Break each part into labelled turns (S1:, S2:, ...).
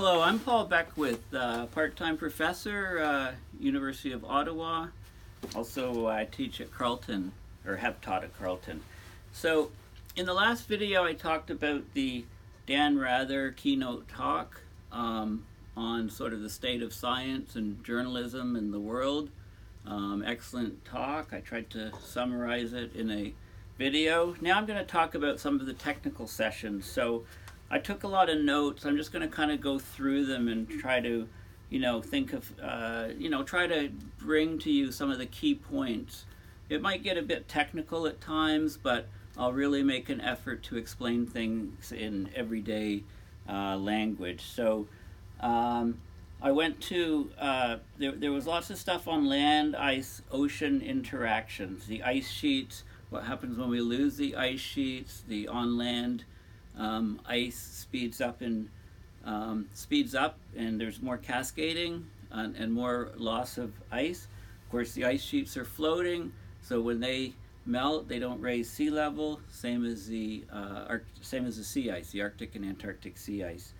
S1: Hello, I'm Paul Beck with part-time professor, University of Ottawa. Also, I teach at Carleton, or have taught at Carleton. So, in the last video I talked about the Dan Rather keynote talk on sort of the state of science and journalism in the world. Excellent talk. I tried to summarize it in a video. Now I'm going to talk about some of the technical sessions. So I took a lot of notes. I'm just going to kind of go through them and try to, think of, try to bring to you some of the key points. It might get a bit technical at times, but I'll really make an effort to explain things in everyday language. So I went to, there was lots of stuff on land, ice, ocean interactions, the ice sheets, what happens when we lose the ice sheets, the on land ice speeds up and there's more cascading and more loss of ice. Of course, the ice sheets are floating, so when they melt, they don't raise sea level. Same as the sea ice, the Arctic and Antarctic sea ice.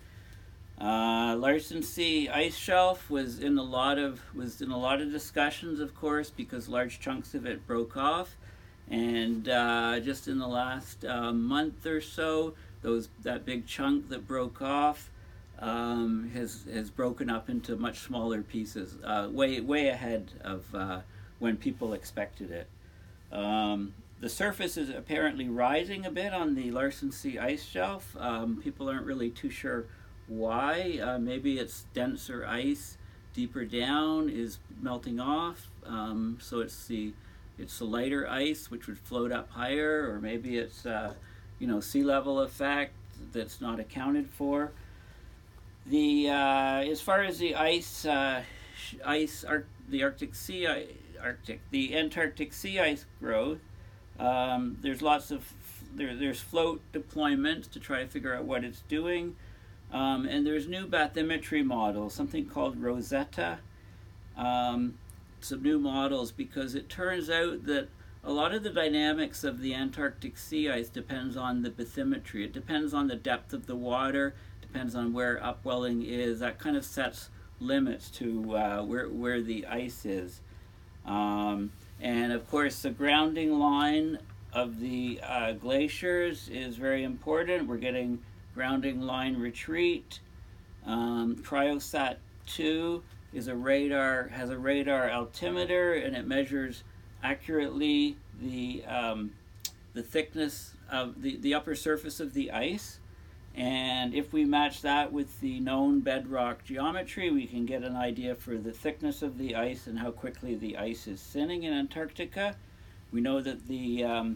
S1: Larsen Sea Ice Shelf was in a lot of discussions, of course, because large chunks of it broke off, and just in the last month or so, that big chunk that broke off has broken up into much smaller pieces, way ahead of when people expected it. The surface is apparently rising a bit on the Larsen Sea Ice Shelf. People aren't really too sure why. Maybe it's denser ice deeper down is melting off, so it's the lighter ice which would float up higher, or maybe it's sea level effect that's not accounted for. The as far as the the Antarctic sea ice growth, there's float deployments to try to figure out what it's doing, and there's new bathymetry models, something called Rosetta. Some new models, because it turns out that a lot of the dynamics of the Antarctic sea ice depends on the bathymetry. It depends on the depth of the water, depends on where upwelling is. That kind of sets limits to where the ice is. And of course, the grounding line of the glaciers is very important. We're getting grounding line retreat. Cryosat 2 has a radar altimeter, and it measures accurately the thickness of the upper surface of the ice, and if we match that with the known bedrock geometry, we can get an idea for the thickness of the ice and how quickly the ice is thinning in Antarctica. We know that the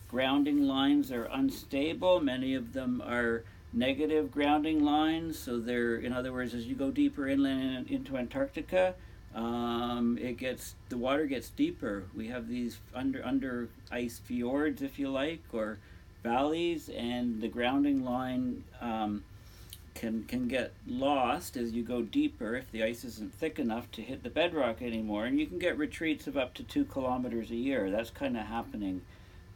S1: grounding lines are unstable. Many of them are negative grounding lines, so they're, in other words, as you go deeper inland into Antarctica, the water gets deeper. We have these under ice fjords, if you like, or valleys, and the grounding line can get lost as you go deeper if the ice isn't thick enough to hit the bedrock anymore, and you can get retreats of up to 2 kilometers a year. That's kind of happening.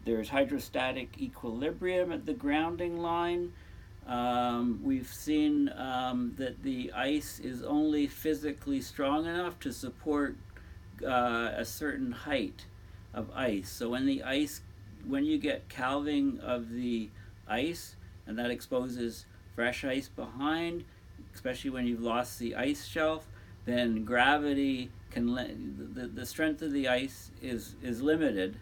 S1: There's hydrostatic equilibrium at the grounding line. We've seen that the ice is only physically strong enough to support a certain height of ice. So when you get calving of the ice, and that exposes fresh ice behind, especially when you've lost the ice shelf, then gravity the strength of the ice is limited,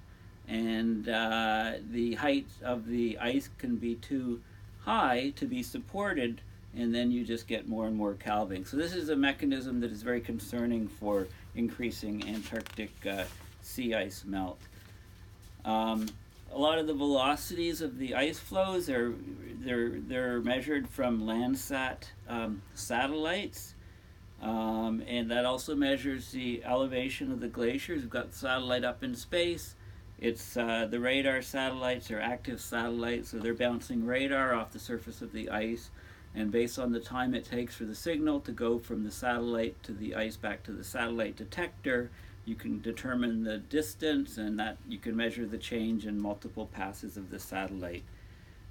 S1: and the height of the ice can be too high to be supported, and then you just get more and more calving. So this is a mechanism that is very concerning for increasing Antarctic sea ice melt. A lot of the velocities of the ice flows they're measured from Landsat satellites, and that also measures the elevation of the glaciers. We've got the satellite up in space. It's the radar satellites are active satellites, so they're bouncing radar off the surface of the ice, and based on the time it takes for the signal to go from the satellite to the ice back to the satellite detector, you can determine the distance, and that you can measure the change in multiple passes of the satellite.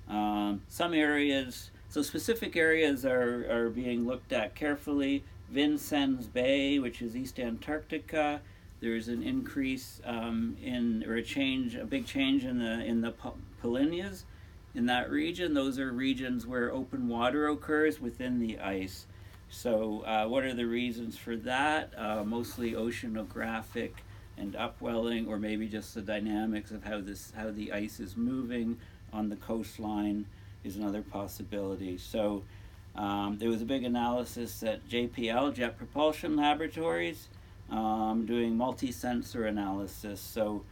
S1: Some areas, so specific areas are being looked at carefully. Vincennes Bay, which is East Antarctica, there's an increase a big change in the polynyas in that region. Those are regions where open water occurs within the ice. So what are the reasons for that? Mostly oceanographic and upwelling, or maybe just the dynamics of how the ice is moving on the coastline is another possibility. So there was a big analysis at JPL, Jet Propulsion Laboratories, doing multi-sensor analysis. So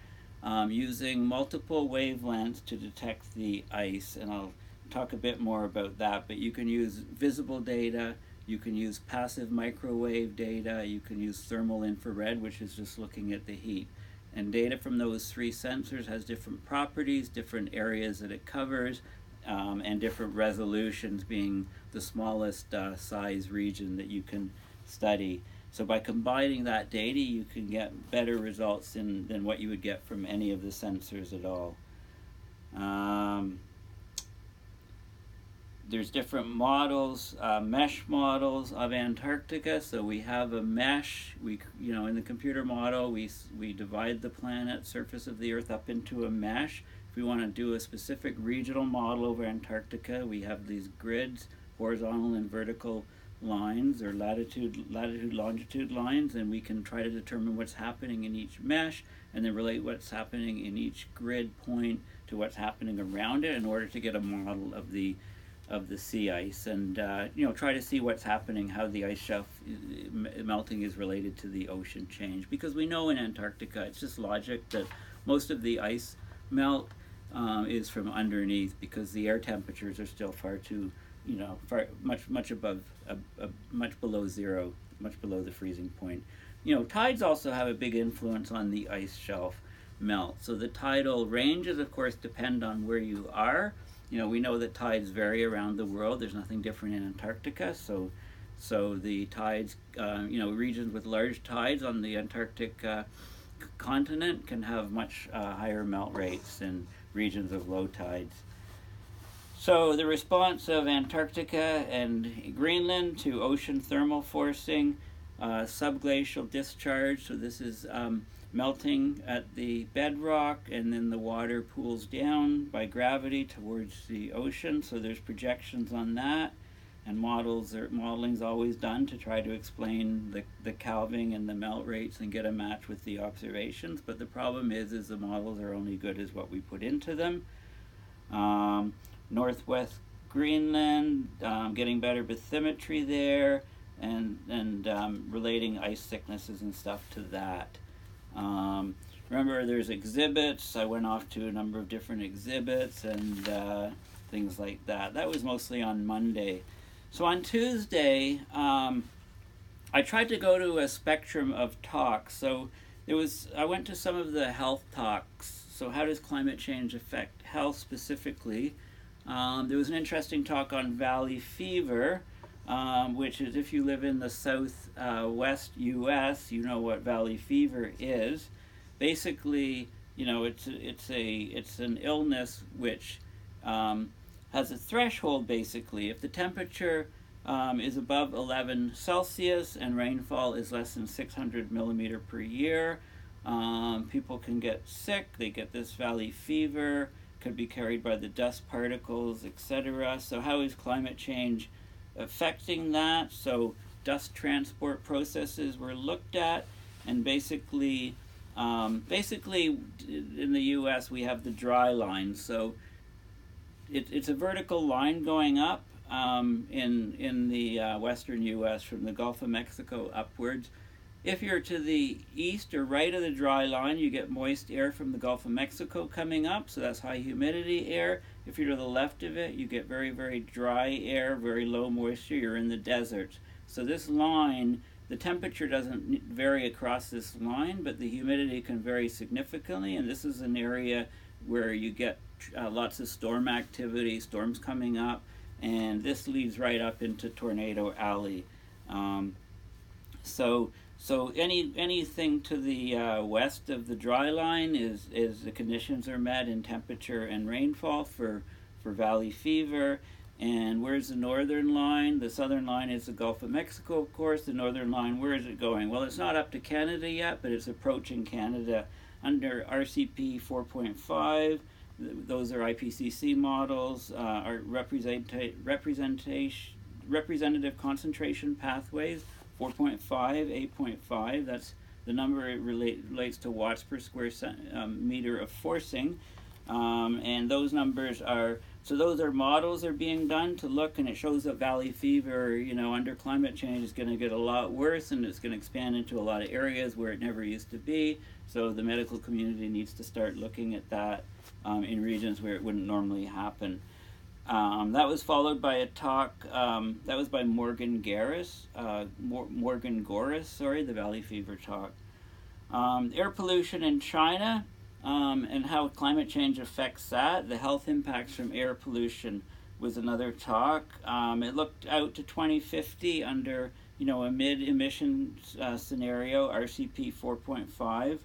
S1: using multiple wavelengths to detect the ice, and I'll talk a bit more about that, but you can use visible data, you can use passive microwave data, you can use thermal infrared, which is just looking at the heat. And data from those three sensors has different properties, different areas that it covers, and different resolutions, being the smallest size region that you can study. So by combining that data, you can get better results than what you would get from any of the sensors at all. There's different models, mesh models of Antarctica. So we have a mesh. In the computer model, we divide the planet surface of the Earth up into a mesh. If we want to do a specific regional model over Antarctica, we have these grids, horizontal and vertical lines, or latitude, longitude lines, and we can try to determine what's happening in each mesh, and then relate what's happening in each grid point to what's happening around it in order to get a model of the sea ice, and try to see what's happening, how the ice shelf melting is related to the ocean change. Because we know in Antarctica, it's just logic that most of the ice melt is from underneath, because the air temperatures are still far too, much below zero, much below the freezing point. Tides also have a big influence on the ice shelf melt. So the tidal ranges, of course, depend on where you are. We know that tides vary around the world. There's nothing different in Antarctica. So the tides, regions with large tides on the Antarctic continent can have much higher melt rates than regions of low tides. So the response of Antarctica and Greenland to ocean thermal forcing, subglacial discharge. So this is melting at the bedrock, and then the water pools down by gravity towards the ocean. So there's projections on that, and modeling's always done to try to explain the calving and the melt rates and get a match with the observations. But the problem is the models are only good as what we put into them. Northwest Greenland, getting better bathymetry there, and relating ice thicknesses and stuff to that. Remember, there's exhibits. I went off to a number of different exhibits and things like that. That was mostly on Monday. So on Tuesday, I tried to go to a spectrum of talks. So I went to some of the health talks. So how does climate change affect health specifically? There was an interesting talk on valley fever, which is, if you live in the southwest U.S., you know what valley fever is. Basically, it's an illness which has a threshold. Basically, if the temperature is above 11 Celsius and rainfall is less than 600 millimeter per year, people can get sick. They get this valley fever. Could be carried by the dust particles, etc. So how is climate change affecting that? So dust transport processes were looked at, and basically in the U.S. we have the dry line. So it's a vertical line going up in the western U.S. from the Gulf of Mexico upwards. If you're to the east or right of the dry line, you get moist air from the Gulf of Mexico coming up, so that's high humidity air. If you're to the left of it, you get very, very dry air, very low moisture. You're in the desert. So this line, the temperature doesn't vary across this line, but the humidity can vary significantly, and this is an area where you get lots of storm activity, storms coming up, and this leads right up into Tornado Alley. So anything to the west of the dry line is the conditions are met in temperature and rainfall for for valley fever. And where's the northern line? The southern line is the Gulf of Mexico, of course. The northern line, where is it going? Well, it's not up to Canada yet, but it's approaching Canada under RCP 4.5. Those are IPCC models, are representative concentration pathways. 4.5, 8.5, that's the number it relates to watts per square meter of forcing. And those numbers are, so those are models are being done to look, and it shows that valley fever, you know, under climate change is going to get a lot worse, and it's going to expand into a lot of areas where it never used to be. So the medical community needs to start looking at that in regions where it wouldn't normally happen. That was followed by a talk, that was by Morgan Goris, the valley fever talk. Air pollution in China, and how climate change affects that. The health impacts from air pollution was another talk. It looked out to 2050 under, you know, a mid-emission scenario, RCP 4.5.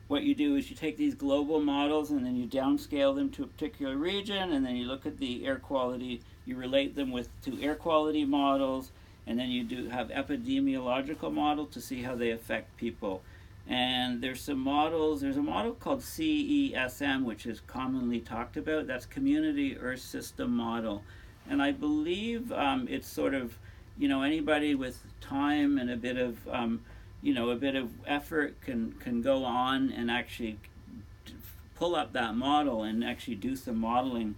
S1: What you do is you take these global models and then you downscale them to a particular region, and then you look at the air quality, you relate them to air quality models, and then you do have epidemiological model to see how they affect people. And there's some models, there's a model called CESM, which is commonly talked about. That's Community Earth System Model. And I believe it's sort of, you know, anybody with time and a bit of, you know, a bit of effort can go on and actually pull up that model and actually do some modeling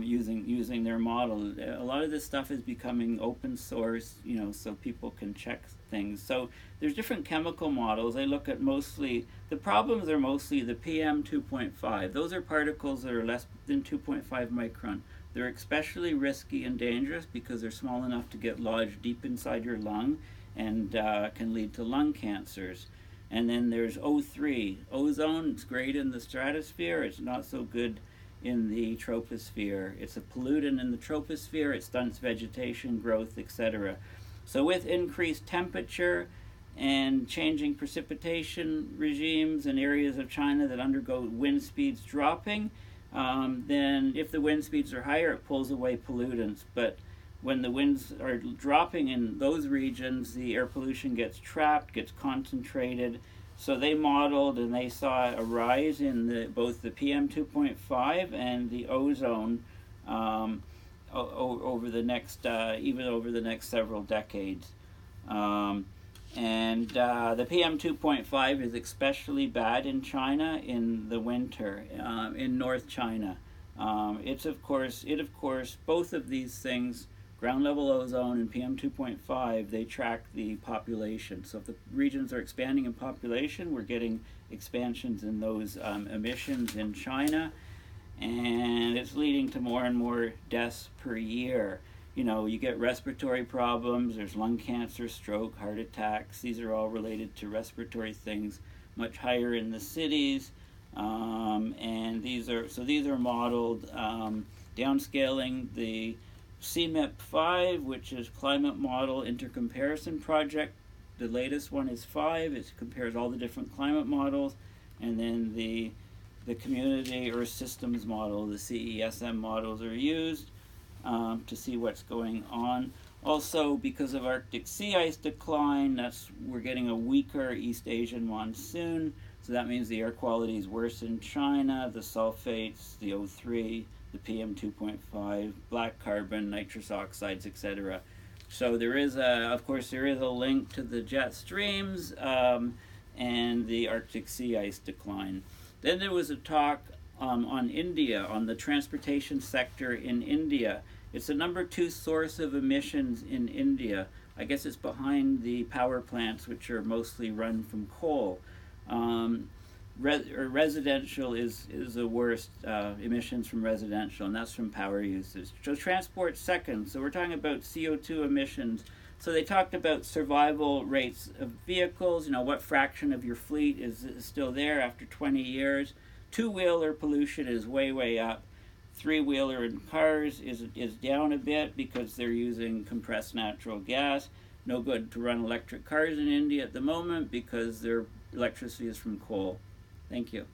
S1: using their model. A lot of this stuff is becoming open source, you know, so people can check things. So there's different chemical models. I look at mostly, the problems are mostly the PM 2.5. Those are particles that are less than 2.5 micron. They're especially risky and dangerous because they're small enough to get lodged deep inside your lung and can lead to lung cancers. And then there's O3. Ozone, it's great in the stratosphere. It's not so good in the troposphere. It's a pollutant in the troposphere. It stunts vegetation growth, etc. So with increased temperature and changing precipitation regimes in areas of China that undergo wind speeds dropping, then if the wind speeds are higher, it pulls away pollutants. But when the winds are dropping in those regions, the air pollution gets trapped, gets concentrated. So they modeled and they saw a rise in both the PM 2.5 and the ozone over the next, even over the next several decades. The PM 2.5 is especially bad in China in the winter, in North China. It of course, both of these things, ground level ozone and PM 2.5, they track the population. So if the regions are expanding in population, we're getting expansions in those emissions in China, and it's leading to more and more deaths per year. You know, you get respiratory problems, there's lung cancer, stroke, heart attacks. These are all related to respiratory things, much higher in the cities. And these are modeled, downscaling the CMIP-5, which is Climate Model Intercomparison Project. The latest one is 5. It compares all the different climate models. And then the Community Earth Systems Model, the CESM models, are used to see what's going on. Also, because of Arctic sea ice decline, we're getting a weaker East Asian monsoon. So that means the air quality is worse in China, the sulfates, the O3, the PM 2.5, black carbon, nitrous oxides, etc. So there is of course, there is a link to the jet streams and the Arctic sea ice decline. Then there was a talk on India, on the transportation sector in India. It's the #2 source of emissions in India. I guess it's behind the power plants, which are mostly run from coal. Residential is the worst, emissions from residential, and that's from power usage. So transport second. So we're talking about CO2 emissions. So they talked about survival rates of vehicles, you know, what fraction of your fleet is still there after 20 years. Two-wheeler pollution is way, way up. Three-wheeler in cars is down a bit because they're using compressed natural gas. No good to run electric cars in India at the moment because their electricity is from coal. Thank you.